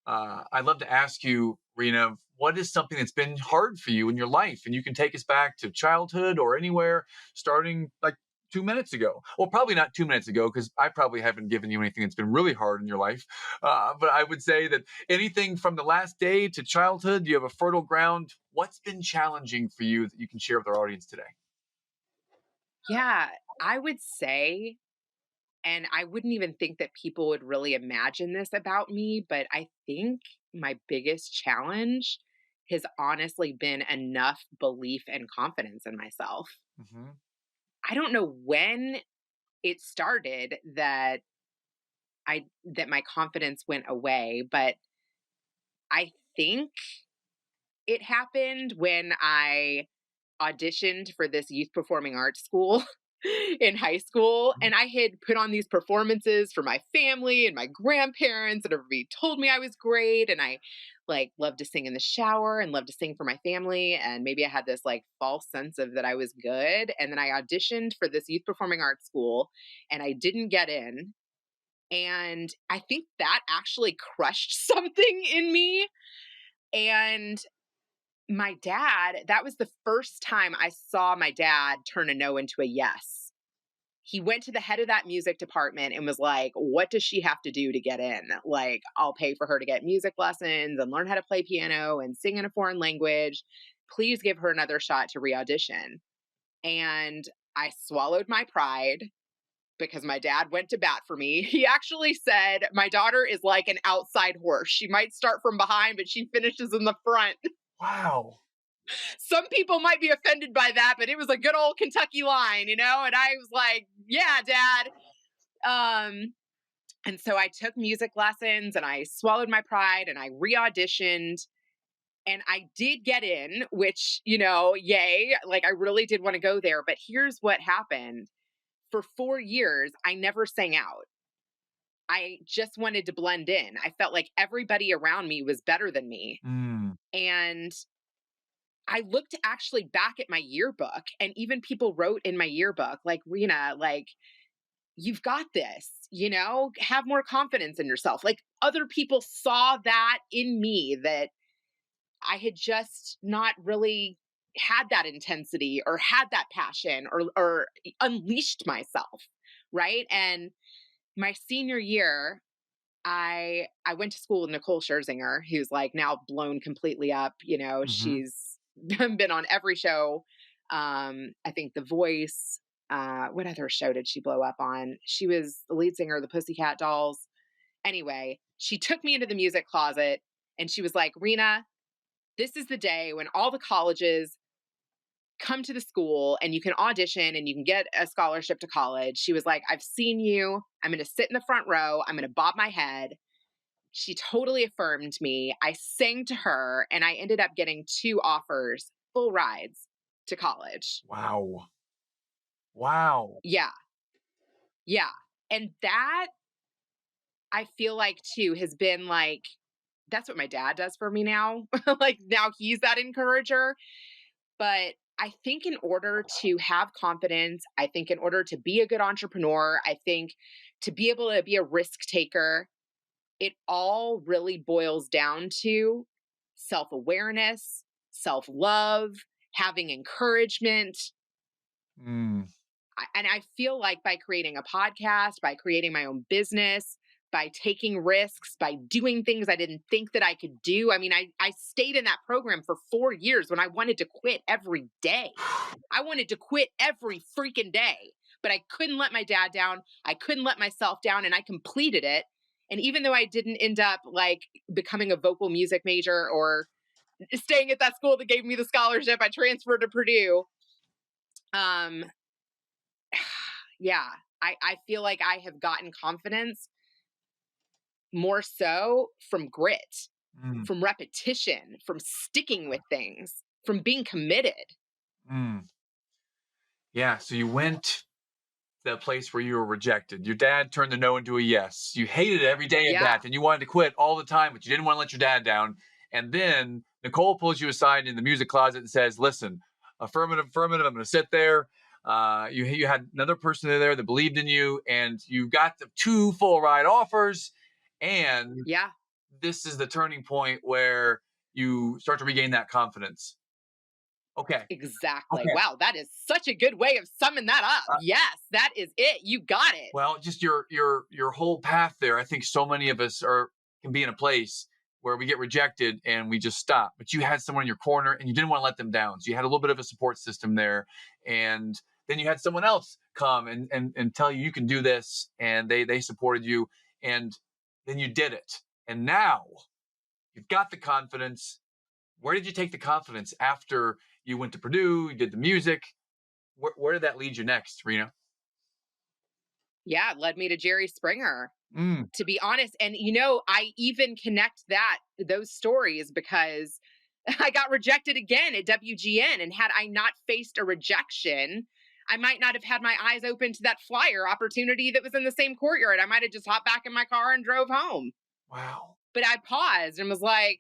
I'd love to ask you, Rena, what is something that's been hard for you in your life? And you can take us back to childhood or anywhere, starting like 2 minutes ago. Well, probably not 2 minutes ago, because I probably haven't given you anything that's been really hard in your life. But I would say that anything from the last day to childhood, you have a fertile ground. What's been challenging for you that you can share with our audience today? Yeah, I would say, and I wouldn't even think that people would really imagine this about me, but I think my biggest challenge has honestly been enough belief and confidence in myself. Hmm. I don't know when it started that my confidence went away, but I think it happened when I auditioned for this youth performing arts school in high school. And I had put on these performances for my family and my grandparents, and everybody told me I was great. And I like loved to sing in the shower and loved to sing for my family. And maybe I had this like false sense of that I was good. And then I auditioned for this youth performing arts school and I didn't get in. And I think that actually crushed something in me. And my dad, that was the first time I saw my dad turn a no into a yes. He went to the head of that music department and was like, "What does she have to do to get in? Like, I'll pay for her to get music lessons and learn how to play piano and sing in a foreign language. Please give her another shot to re audition." And I swallowed my pride because my dad went to bat for me. He actually said, "My daughter is like an outside horse. She might start from behind, but she finishes in the front." Wow. Some people might be offended by that, but it was a good old Kentucky line, you know? And I was like, yeah, dad. Um, and so I took music lessons and I swallowed my pride and I re auditioned and I did get in, which, yay. Like I really did want to go there. But here's what happened: for 4 years, I never sang out. I just wanted to blend in. I felt like everybody around me was better than me. Mm. And I looked actually back at my yearbook, and even people wrote in my yearbook, like, "Rena, like, you've got this, have more confidence in yourself." Like, other people saw that in me, that I had just not really had that intensity or had that passion or unleashed myself. Right. And my senior year, I went to school with Nicole Scherzinger, who's like now blown completely up. Hmm. She's been on every show. I think The Voice. What other show did she blow up on? She was the lead singer of the Pussycat Dolls. Anyway, she took me into the music closet and she was like, "Rena, this is the day when all the colleges come to the school and you can audition and you can get a scholarship to college." She was like, "I've seen you. I'm going to sit in the front row. I'm going to bob my head." She totally affirmed me. I sang to her and I ended up getting 2 offers, full rides to college. Wow. Wow. Yeah. Yeah. And that, I feel like too has been like, that's what my dad does for me now. Like now he's that encourager. But I think in order to have confidence, I think in order to be a good entrepreneur, I think to be able to be a risk taker, it all really boils down to self awareness, self love, having encouragement. Mm. And I feel like by creating a podcast, by creating my own business, by taking risks, by doing things I didn't think that I could do. I mean, I stayed in that program for 4 years when I wanted to quit every day. I wanted to quit every freaking day, but I couldn't let my dad down. I couldn't let myself down, and I completed it. And even though I didn't end up like becoming a vocal music major or staying at that school that gave me the scholarship, I transferred to Purdue. Um, yeah, I feel like I have gotten confidence more so from grit, Mm. from repetition, from sticking with things, from being committed. Mm. Yeah. So you went to that place where you were rejected. Your dad turned the no into a yes. You hated every day of Yeah. that, and you wanted to quit all the time, but you didn't want to let your dad down. And then Nicole pulls you aside in the music closet and says, "Listen, affirmative, affirmative. I'm going to sit there." You had another person there that believed in you, and you got the 2 full ride offers. And Yeah. this is the turning point where you start to regain that confidence. Okay. Exactly. Okay. Wow, that is such a good way of summing that up. Yes, that is it. You got it. Well, just your whole path there. I think so many of us are can be in a place where we get rejected and we just stop. But you had someone in your corner and you didn't want to let them down. So you had a little bit of a support system there. And then you had someone else come and tell you you can do this. And they supported you. And then you did it. And now you've got the confidence. Where did you take the confidence after you went to Purdue, you did the music? Where did that lead you next, Rena? Yeah, it led me to Jerry Springer, Mm, to be honest. And I even connect those stories because I got rejected again at WGN. And had I not faced a rejection, I might not have had my eyes open to that flyer opportunity that was in the same courtyard. I might have just hopped back in my car and drove home. wow. But I paused and was like,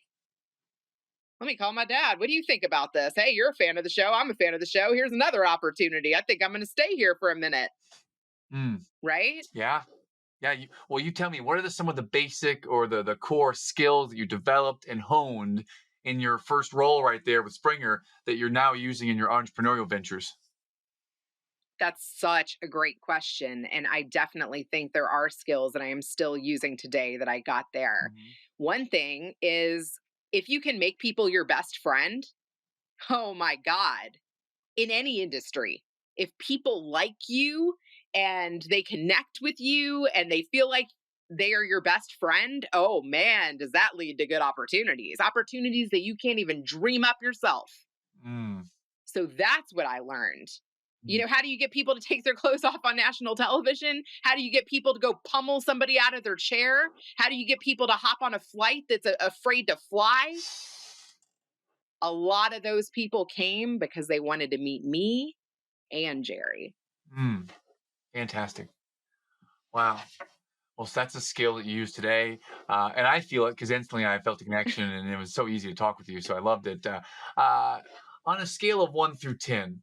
let me call my dad. What do you think about this? Hey, you're a fan of the show. I'm a fan of the show. Here's another opportunity. I think I'm going to stay here for a minute. Mm, Right? yeah. Yeah. Well, you tell me, what are some of the basic or the core skills that you developed and honed in your first role right there with Springer that you're now using in your entrepreneurial ventures? That's such a great question. And I definitely think there are skills that I am still using today that I got there. Mhm. One thing is, if you can make people your best friend, oh my God, in any industry, if people like you and they connect with you and they feel like they are your best friend, oh man, does that lead to good opportunities? Opportunities that you can't even dream up yourself. Mm, So that's what I learned. mm. How do you get people to take their clothes off on national television? How do you get people to go pummel somebody out of their chair? How do you get people to hop on a flight that's afraid to fly? A lot of those people came because they wanted to meet me and Jerry. Mm, fantastic. Wow. Well, so that's a skill that you use today, and I feel it because instantly I felt a connection, and it was so easy to talk with you. So I loved it. Uh, on a scale of 1 through 10,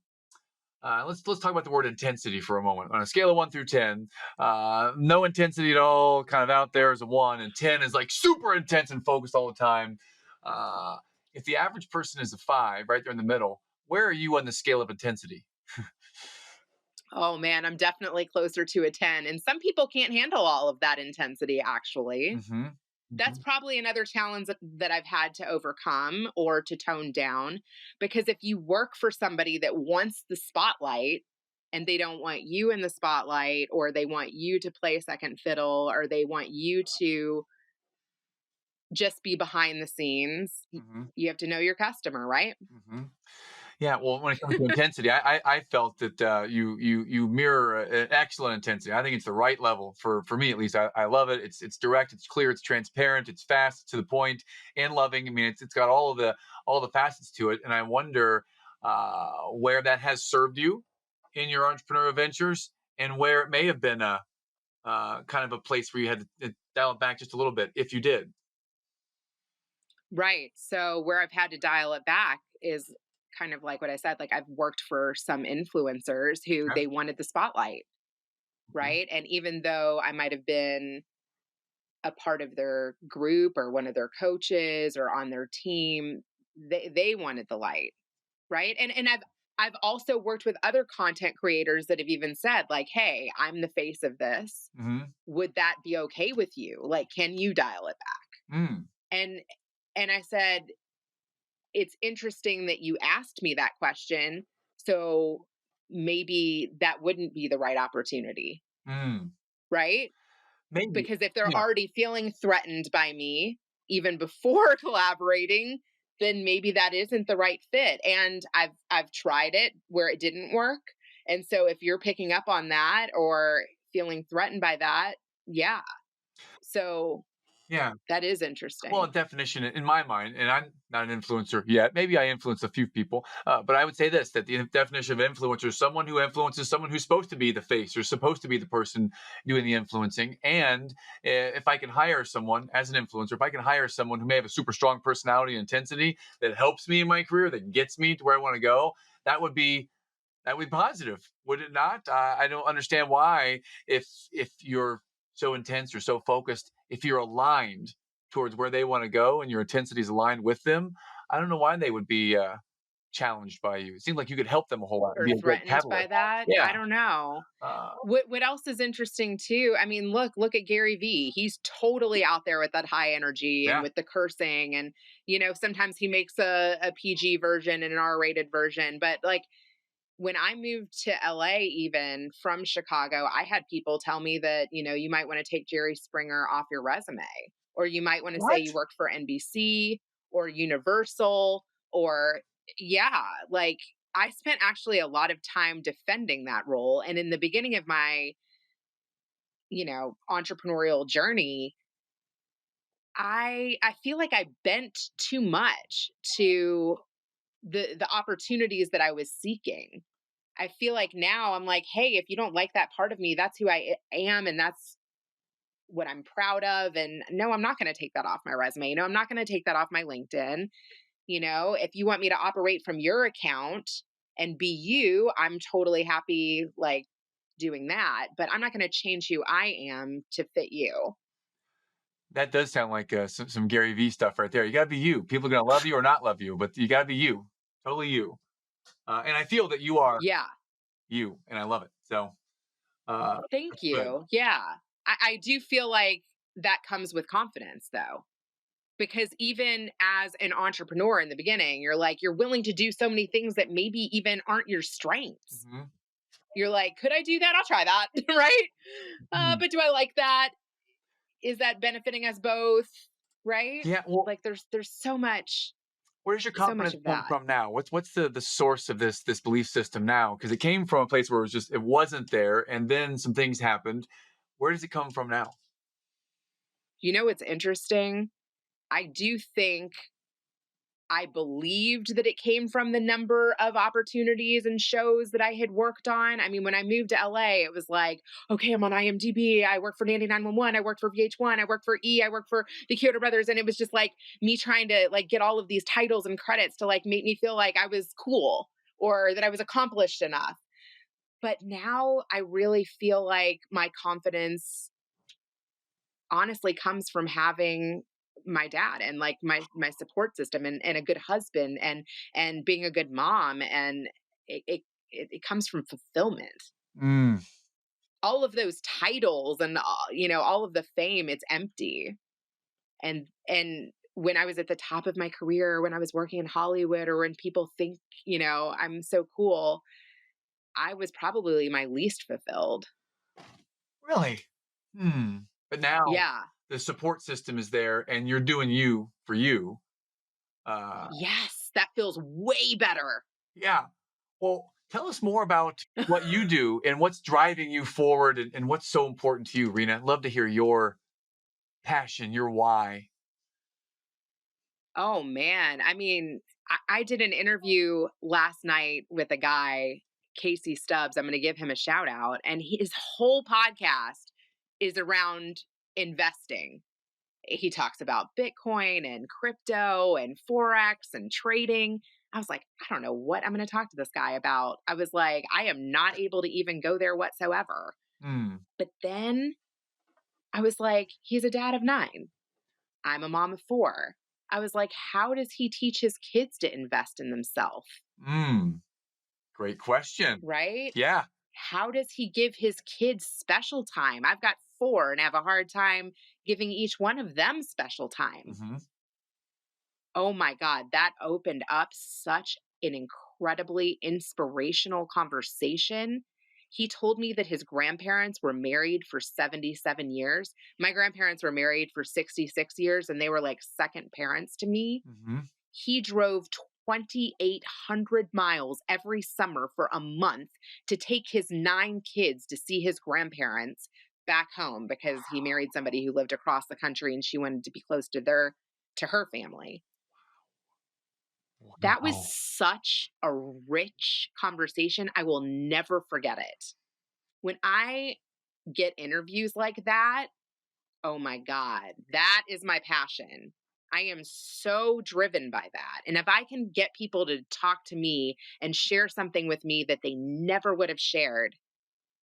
let's talk about the word intensity for a moment. On a scale of 1 through 10, no intensity at all, kind of out there is a 1, and 10 is like super intense and focused all the time. Uh, if the average person is a 5, right there in the middle, where are you on the scale of intensity? Oh man, I'm definitely closer to a 10. And some people can't handle all of that intensity, actually. Mm-hmm. That's Mm-hmm. probably another challenge that I've had to overcome or to tone down. Because if you work for somebody that wants the spotlight and they don't want you in the spotlight, or they want you to play second fiddle, or they want you to just be behind the scenes, Mm-hmm. you have to know your customer, right? Mm-hmm. Yeah, well, when it comes to intensity, I felt that you mirror an excellent intensity. I think it's the right level for me at least. I love it. It's direct, it's clear, it's transparent, it's fast, to the point, and loving. I mean, it's got all the facets to it, and I wonder where that has served you in your entrepreneurial ventures, and where it may have been a kind of a place where you had to dial it back just a little bit, if you did. Right. So where I've had to dial it back is kind of like what I said. Like, I've worked for some influencers who Okay. they wanted the spotlight, Mhm. right? And even though I might have been a part of their group or one of their coaches or on their team, they wanted the light, right? And I've also worked with other content creators that have even said, like, hey, I'm the face of this. Mhm. Would that be okay with you? Like, can you dial it back? Mm. And I said, it's interesting that you asked me that question. So maybe that wouldn't be the right opportunity, Mm. right? Maybe. Because if they're Yeah. already feeling threatened by me even before collaborating, then maybe that isn't the right fit. And I've tried it where it didn't work. And so if you're picking up on that or feeling threatened by that, yeah. So Yeah. that is Well, interesting. a definition in my mind, and I'm not an influencer yet. Maybe I influence a few people, but I would say this: that the definition of influencer is someone who influences someone who's supposed to be the face or supposed to be the person doing the influencing. And if I can hire someone as an influencer, if I can hire someone who may have a super strong personality and intensity that helps me in my career, that gets me to where I want to go, that would be positive, would it not? I don't understand why, if you're so intense or so focused, if you're aligned towards where they want to go and your intensity is aligned with them, I don't know why they would be challenged by you. It seems like you could help them a whole lot and Or be a great threatened by catalyst. that. I Yeah. don't know. Uh, What else is interesting too? I mean, look at Gary Vee. He's totally out there with that high energy and yeah. with the cursing, and sometimes he makes a PG version and an R-rated version. But like when I moved to LA, even from Chicago, I had people tell me that, you might want to take Jerry Springer off your resume, or you might want to say What? you worked for NBC or Universal, or, yeah, like I spent actually a lot of time defending that role. And in the beginning of my, entrepreneurial journey, I feel like I bent too much to the opportunities that I was seeking. I feel like now I'm like, hey, if you don't like that part of me, that's who am, and that's what I'm proud of. And no, I'm not going to take that off my resume. I'm not going to take that off my LinkedIn. If you want me to operate from your account and be you, I'm totally happy like doing that. But I'm not going to change who I am to fit you. That does sound like some Gary Vee stuff right there. You got to be you. People are going to love you or not love you, but you got to be you. Totally you. And I feel that you are Yeah. you, and I love it. So Thank that's good. you. Yeah. I do feel like that comes with confidence though. Because even as an entrepreneur in the beginning, you're willing to do so many things that maybe even aren't your strengths. Hmm. You're like, could I do that? I'll try that. Right. Hmm. But do I like that? Is that benefiting us both? Right. Yeah. Well, Like there's where's your so much confidence of come that. from now? What's the source of this belief system now? Because it came from a place where it wasn't there, and then some things happened. Where does it come from now? It's interesting. I do think I believed that it came from the number of opportunities and shows that I had worked on. I mean, when I moved to LA, it was like, okay, I'm on IMDb. I work for 9911. I worked for VH1. I worked for E. I worked for the Kyoto Brothers. And it was just like me trying to like get all of these titles and credits to like make me feel like I was cool or that I was accomplished enough. But now I really feel like my confidence honestly comes from having my dad and like my support system and a good husband and being a good mom, and it comes from fulfillment. Mm, All of those titles and all of the fame, it's empty. And when I was at the top of my career, when I was working in Hollywood, or when people think I'm so cool, I was probably my least fulfilled. really? Hmm. But now Yeah. the support system is there, and you're doing you for you. Uh, Yes, that feels way better. yeah. Well, tell us more about what you do and what's driving you forward, and what's so important to you, Rena. I'd love to hear your passion, your why. Oh man. I mean, I did an interview last night with a guy, Casey Stubbs. I'm going to give him a shout out. And his whole podcast is around investing. He talks about Bitcoin and crypto and Forex and trading. I was like, I don't know what I'm going to talk to this guy about. I was like, I am not able to even go there whatsoever. Mm, But then I was like, he's a dad of 9. I'm a mom of 4. I was like, how does he teach his kids to invest in themselves? mm, great question. Right? Yeah. How does he give his kids special time? I've got 4 and have a hard time giving each one of them special time. Hmm. Oh my God, that opened up such an incredibly inspirational conversation. He told me that his grandparents were married for 77 years. My grandparents were married for 66 years, and they were like second parents to me. Hmm. He drove 2,800 miles every summer for a month to take his 9 kids to see his grandparents back home because he married somebody who lived across the country and she wanted to be close to her family. That was Wow. such a rich conversation. I will never forget it. When I get interviews like that, oh my God, that is my passion. I am so driven by that. And if I can get people to talk to me and share something with me that they never would have shared,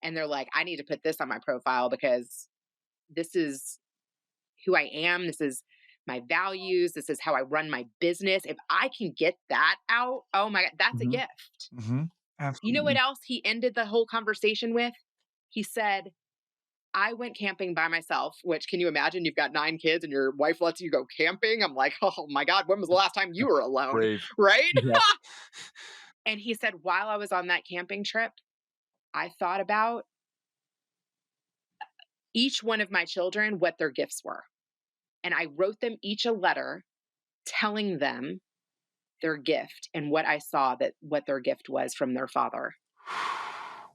and they're like, I need to put this on my profile because this is who I am. This is my values. This is how I run my business. If I can get that out, oh my God, that's a Mhm. gift. Mhm. You know what Absolutely. else he ended the whole conversation with? He said, I went camping by myself, which can you imagine? You've got 9 kids and your wife lets you go camping. I'm like, oh my God, when was the last time you were alone? Brave. Right? Yeah. And he said, while I was on that camping trip, I thought about each one of my children, what their gifts were. And I wrote them each a letter telling them their gift and what I saw that what their gift was from their father.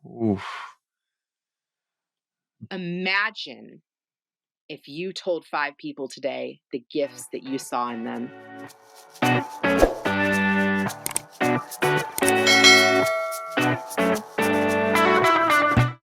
Oof. Imagine if you told 5 people today the gifts that you saw in them.